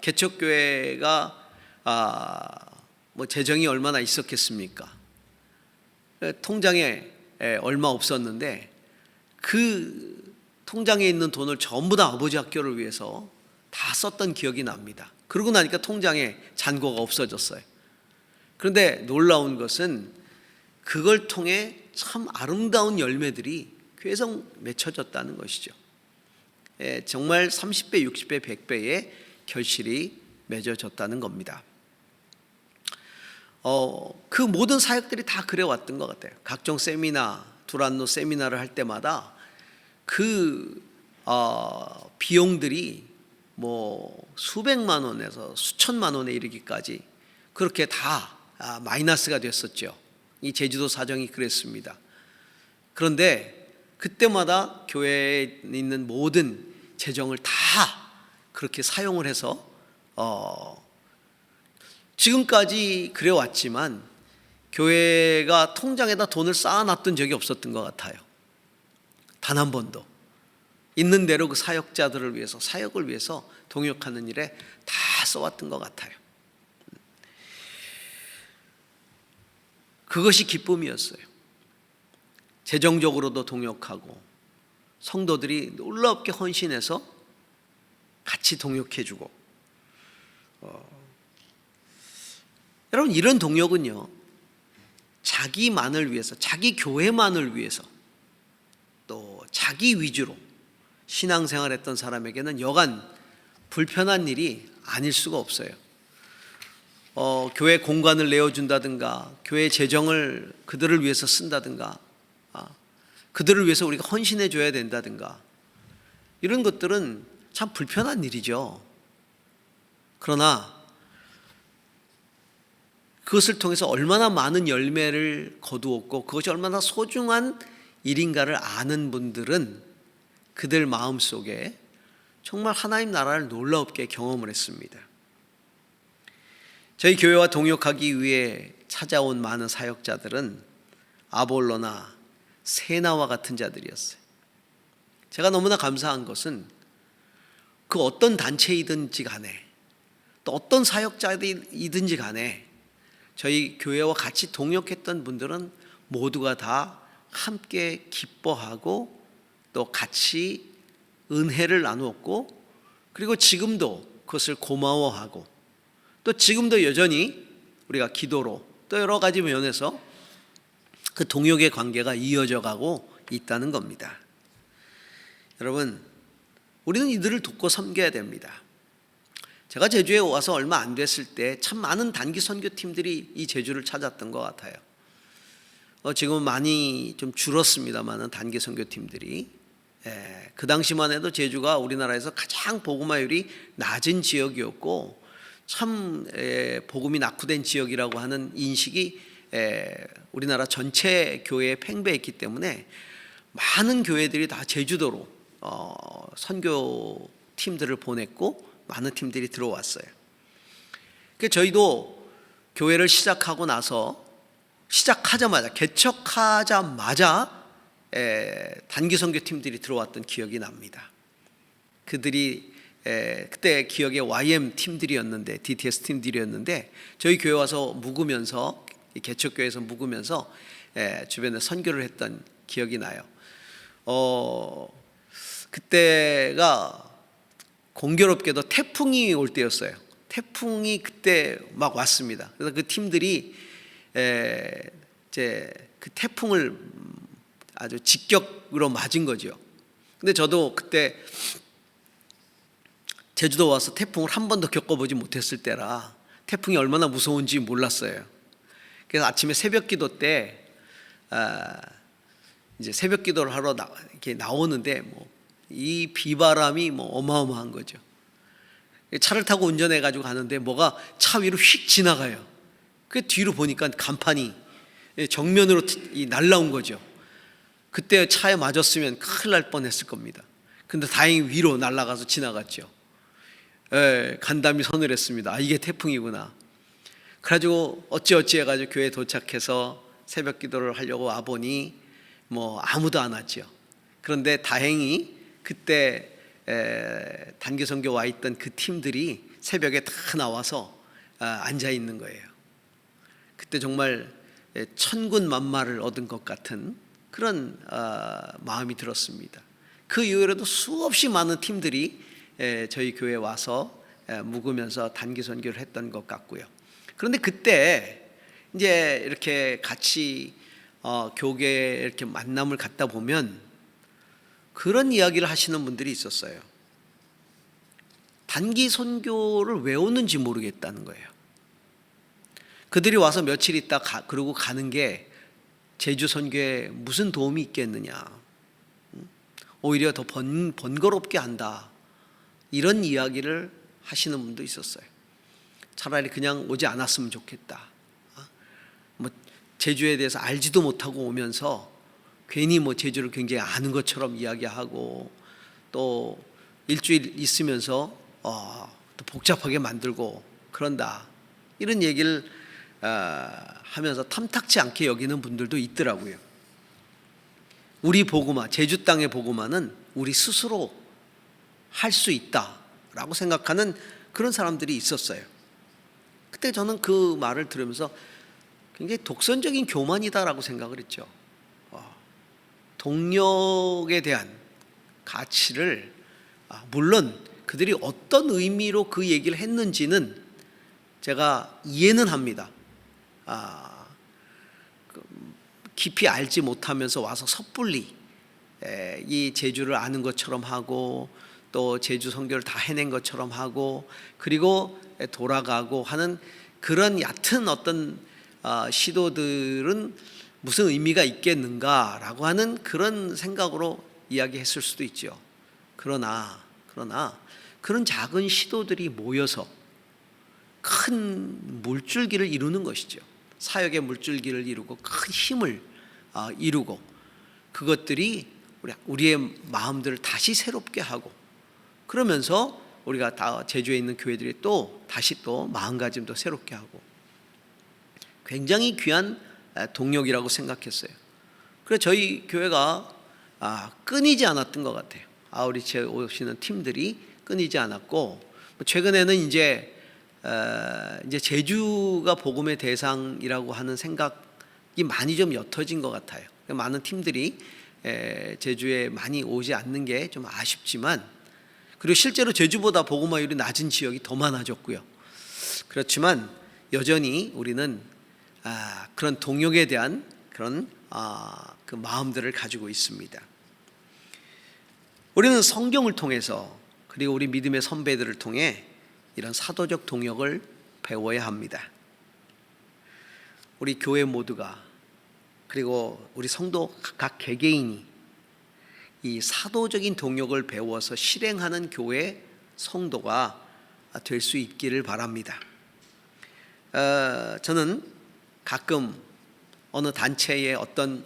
개척 교회가 재정이 얼마나 있었겠습니까? 통장에 얼마 없었는데 그 통장에 있는 돈을 전부 다 아버지 학교를 위해서 다 썼던 기억이 납니다. 그러고 나니까 통장에 잔고가 없어졌어요. 그런데 놀라운 것은 그걸 통해 참 아름다운 열매들이 계속 맺혀졌다는 것이죠. 정말 30배, 60배, 100배의 결실이 맺어졌다는 겁니다. 그 모든 사역들이 다 그래왔던 것 같아요. 각종 세미나, 두란노 세미나를 할 때마다 그 비용들이 수백만 원에서 수천만 원에 이르기까지 그렇게 다 마이너스가 됐었죠. 이 제주도 사정이 그랬습니다. 그런데 그때마다 교회에 있는 모든 재정을 다 그렇게 사용을 해서 지금까지 그래왔지만 교회가 통장에다 돈을 쌓아놨던 적이 없었던 것 같아요. 단 한 번도. 있는 대로 그 사역자들을 위해서, 사역을 위해서 동역하는 일에 다 써왔던 것 같아요. 그것이 기쁨이었어요. 재정적으로도 동역하고 성도들이 놀랍게 헌신해서 같이 동역해주고. 여러분, 이런 동역은요, 자기만을 위해서, 자기 교회만을 위해서, 또 자기 위주로, 신앙생활했던 사람에게는 여간 불편한 일이 아닐 수가 없어요. 교회 공간을 내어준다든가, 교회 재정을 그들을 위해서 쓴다든가, 그들을 위해서 우리가 헌신해 줘야 된다든가, 이런 것들은 참 불편한 일이죠. 그러나 그것을 통해서 얼마나 많은 열매를 거두었고 그것이 얼마나 소중한 일인가를 아는 분들은 그들 마음속에 정말 하나님 나라를 놀랍게 경험을 했습니다. 저희 교회와 동역하기 위해 찾아온 많은 사역자들은 아볼로나 세나와 같은 자들이었어요. 제가 너무나 감사한 것은 그 어떤 단체이든지 간에 또 어떤 사역자이든지 간에 저희 교회와 같이 동역했던 분들은 모두가 다 함께 기뻐하고 또 같이 은혜를 나누었고, 그리고 지금도 그것을 고마워하고, 또 지금도 여전히 우리가 기도로 또 여러 가지 면에서 그 동역의 관계가 이어져 가고 있다는 겁니다. 여러분, 우리는 이들을 돕고 섬겨야 됩니다. 제가 제주에 와서 얼마 안 됐을 때 참 많은 단기 선교팀들이 이 제주를 찾았던 것 같아요. 지금은 많이 좀 줄었습니다만 단기 선교팀들이, 그 당시만 해도 제주가 우리나라에서 가장 복음화율이 낮은 지역이었고 참 복음이 낙후된 지역이라고 하는 인식이 우리나라 전체 교회에 팽배했기 때문에 많은 교회들이 다 제주도로 선교 팀들을 보냈고 많은 팀들이 들어왔어요. 그래서 저희도 교회를 시작하고 나서 개척하자마자 단기 선교 팀들이 들어왔던 기억이 납니다. 그들이 그때 기억에 YM 팀들이었는데, DTS 팀들이었는데 저희 교회 와서 묵으면서, 개척교회에서 묵으면서 주변에 선교를 했던 기억이 나요. 그때가 공교롭게도 태풍이 올 때였어요. 태풍이 그때 막 왔습니다. 그래서 그 팀들이 이제 그 태풍을 아주 직격으로 맞은 거죠. 근데 저도 그때 제주도 와서 태풍을 한 번도 겪어보지 못했을 때라 태풍이 얼마나 무서운지 몰랐어요. 그래서 아침에 새벽기도 때 이제 새벽기도를 하러 이렇게 나오는데 이 비바람이 어마어마한 거죠. 차를 타고 운전해 가지고 가는데 뭐가 차 위로 휙 지나가요. 그 뒤로 보니까 간판이 정면으로 날라온 거죠. 그때 차에 맞았으면 큰일 날 뻔했을 겁니다. 근데 다행히 위로 날아가서 지나갔죠. 간담이 서늘했습니다. 이게 태풍이구나. 그래가지고 어찌 해가지고 교회에 도착해서 새벽 기도를 하려고 와보니 아무도 안 왔죠. 그런데 다행히 그때 단기 선교 와 있던 그 팀들이 새벽에 다 나와서 앉아 있는 거예요. 그때 정말 천군만마를 얻은 것 같은 그런 마음이 들었습니다. 그 이후로도 수없이 많은 팀들이 저희 교회에 와서 묵으면서 단기 선교를 했던 것 같고요. 그런데 그때 이제 이렇게 같이 교계에 이렇게 만남을 갖다 보면 그런 이야기를 하시는 분들이 있었어요. 단기 선교를 왜 오는지 모르겠다는 거예요. 그들이 와서 며칠 있다 그러고 가는 게 제주 선교에 무슨 도움이 있겠느냐, 오히려 더 번거롭게 한다, 이런 이야기를 하시는 분도 있었어요. 차라리 그냥 오지 않았으면 좋겠다. 제주에 대해서 알지도 못하고 오면서 괜히 제주를 굉장히 아는 것처럼 이야기하고 또 일주일 있으면서 또 복잡하게 만들고 그런다, 이런 얘기를 하면서 탐탁치 않게 여기는 분들도 있더라고요. 우리 복음화, 제주 땅의 복음화는 우리 스스로 할 수 있다라고 생각하는 그런 사람들이 있었어요. 그때 저는 그 말을 들으면서 굉장히 독선적인 교만이다라고 생각을 했죠. 동력에 대한 가치를, 물론 그들이 어떤 의미로 그 얘기를 했는지는 제가 이해는 합니다. 깊이 알지 못하면서 와서 섣불리 이 제주를 아는 것처럼 하고 또 제주 선교를 다 해낸 것처럼 하고 그리고 돌아가고 하는 그런 얕은 어떤 시도들은 무슨 의미가 있겠는가라고 하는 그런 생각으로 이야기했을 수도 있죠. 그러나 그런 작은 시도들이 모여서 큰 물줄기를 이루는 것이죠. 사역의 물줄기를 이루고 큰 힘을 이루고 그것들이 우리의 마음들을 다시 새롭게 하고 그러면서 우리가 다 제주에 있는 교회들이 또 다시 또 마음가짐도 새롭게 하고 굉장히 귀한 동력이라고 생각했어요. 그래서 저희 교회가 끊이지 않았던 것 같아요. 아우리치에 오시는 팀들이 끊이지 않았고 최근에는 이제 제주가 복음의 대상이라고 하는 생각이 많이 좀 옅어진 것 같아요. 많은 팀들이 제주에 많이 오지 않는 게 좀 아쉽지만 그리고 실제로 제주보다 복음화율이 낮은 지역이 더 많아졌고요. 그렇지만 여전히 우리는 그런 동역에 대한 그런 그 마음들을 가지고 있습니다. 우리는 성경을 통해서 그리고 우리 믿음의 선배들을 통해 이런 사도적 동역을 배워야 합니다. 우리 교회 모두가 그리고 우리 성도 각 개개인이 이 사도적인 동역을 배워서 실행하는 교회 성도가 될 수 있기를 바랍니다. 저는 가끔 어느 단체의 어떤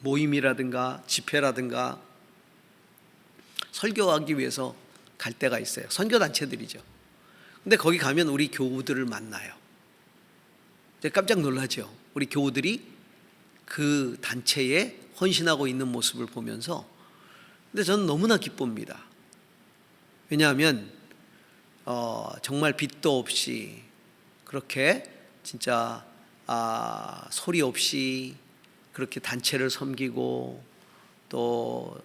모임이라든가 집회라든가 설교하기 위해서 갈 때가 있어요. 선교단체들이죠. 근데 거기 가면 우리 교우들을 만나요. 깜짝 놀라죠. 우리 교우들이 그 단체에 헌신하고 있는 모습을 보면서 근데 저는 너무나 기쁩니다. 왜냐하면 정말 빚도 없이 그렇게 진짜 소리 없이 그렇게 단체를 섬기고 또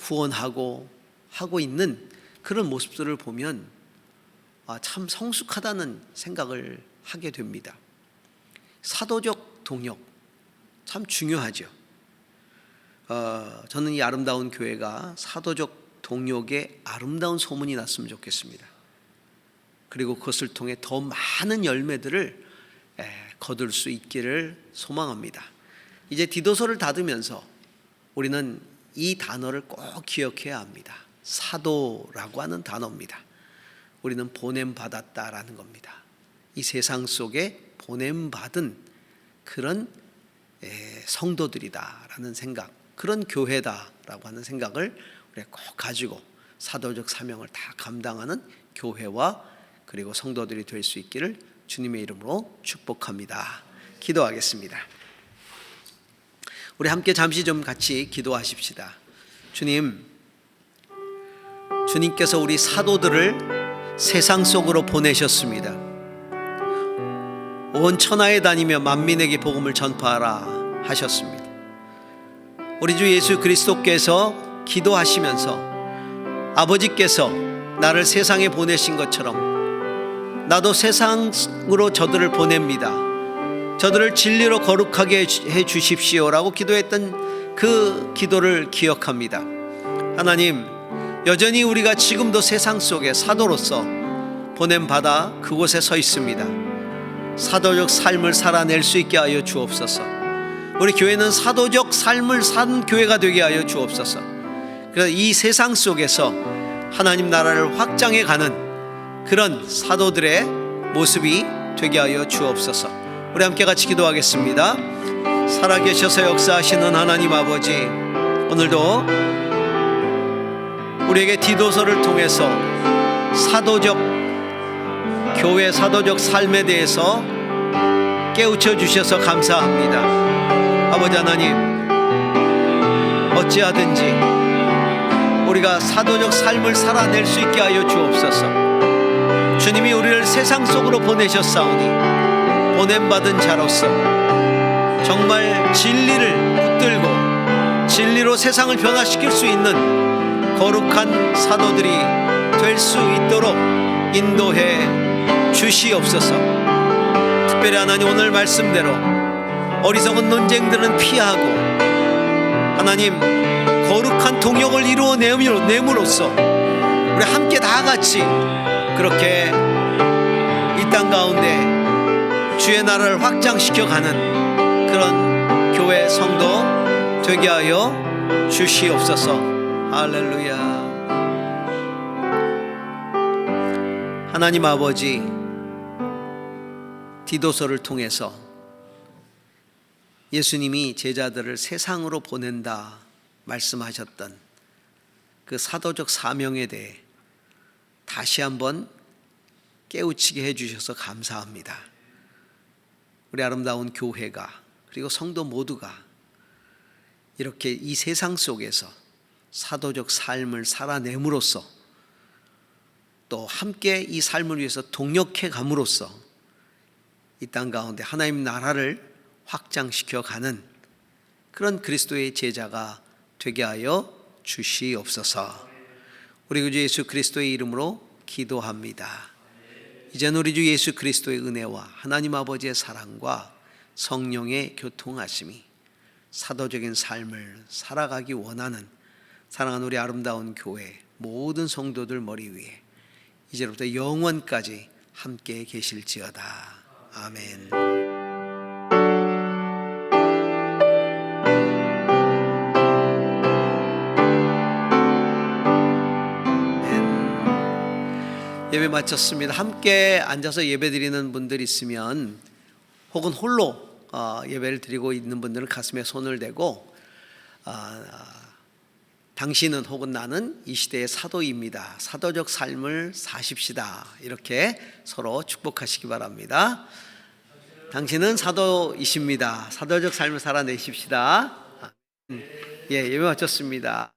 후원하고 하고 있는 그런 모습들을 보면 참 성숙하다는 생각을 하게 됩니다. 사도적 동역 참 중요하죠. 저는 이 아름다운 교회가 사도적 동역의 아름다운 소문이 났으면 좋겠습니다. 그리고 그것을 통해 더 많은 열매들을 거둘 수 있기를 소망합니다. 이제 디도서를 닫으면서 우리는 이 단어를 꼭 기억해야 합니다. 사도라고 하는 단어입니다. 우리는 보냄받았다라는 겁니다. 이 세상 속에 보냄받은 그런 성도들이다라는 생각, 그런 교회다라고 하는 생각을 우리가 꼭 가지고 사도적 사명을 다 감당하는 교회와 그리고 성도들이 될 수 있기를 주님의 이름으로 축복합니다. 기도하겠습니다. 우리 함께 잠시 좀 같이 기도하십시다. 주님께서 우리 사도들을 세상 속으로 보내셨습니다. 온 천하에 다니며 만민에게 복음을 전파하라 하셨습니다. 우리 주 예수 그리스도께서 기도하시면서 아버지께서 나를 세상에 보내신 것처럼 나도 세상으로 저들을 보냅니다. 저들을 진리로 거룩하게 해 주십시오라고 기도했던 그 기도를 기억합니다. 하나님, 여전히 우리가 지금도 세상 속에 사도로서 보냄받아 그곳에 서 있습니다. 사도적 삶을 살아낼 수 있게 하여 주옵소서. 우리 교회는 사도적 삶을 산 교회가 되게 하여 주옵소서. 그래서 이 세상 속에서 하나님 나라를 확장해 가는 그런 사도들의 모습이 되게 하여 주옵소서. 우리 함께 같이 기도하겠습니다. 살아계셔서 역사하시는 하나님 아버지, 오늘도 우리에게 디도서를 통해서 사도적 교회 사도적 삶에 대해서 깨우쳐 주셔서 감사합니다. 아버지 하나님, 어찌하든지 우리가 사도적 삶을 살아낼 수 있게 하여 주옵소서. 주님이 우리를 세상 속으로 보내셨사오니 보냄받은 자로서 정말 진리를 붙들고 진리로 세상을 변화시킬 수 있는 거룩한 사도들이 될 수 있도록 인도해 주시옵소서. 특별히 하나님, 오늘 말씀대로 어리석은 논쟁들은 피하고 하나님 거룩한 동역을 이루어냄으로써 우리 함께 다 같이 그렇게 이 땅 가운데 주의 나라를 확장시켜 가는 그런 교회 성도 되게 하여 주시옵소서. 할렐루야. 하나님 아버지, 디도서를 통해서 예수님이 제자들을 세상으로 보낸다 말씀하셨던 그 사도적 사명에 대해 다시 한번 깨우치게 해주셔서 감사합니다. 우리 아름다운 교회가 그리고 성도 모두가 이렇게 이 세상 속에서 사도적 삶을 살아냄으로써 또 함께 이 삶을 위해서 동역해 감으로써 이 땅 가운데 하나님 나라를 확장시켜 가는 그런 그리스도의 제자가 되게 하여 주시옵소서. 우리 구주 예수 그리스도의 이름으로 기도합니다. 이제는 우리 주 예수 그리스도의 은혜와 하나님 아버지의 사랑과 성령의 교통하심이 사도적인 삶을 살아가기 원하는 사랑하는 우리 아름다운 교회 모든 성도들 머리 위에 이제부터 영원까지 함께 계실지어다. 아멘. 예배 마쳤습니다. 함께 앉아서 예배 드리는 분들 있으면 혹은 홀로 예배를 드리고 있는 분들은 가슴에 손을 대고 당신은 혹은 나는 이 시대의 사도입니다. 사도적 삶을 사십시다. 이렇게 서로 축복하시기 바랍니다. 당신은 사도이십니다. 사도적 삶을 살아내십시다. 예, 예배 마쳤습니다.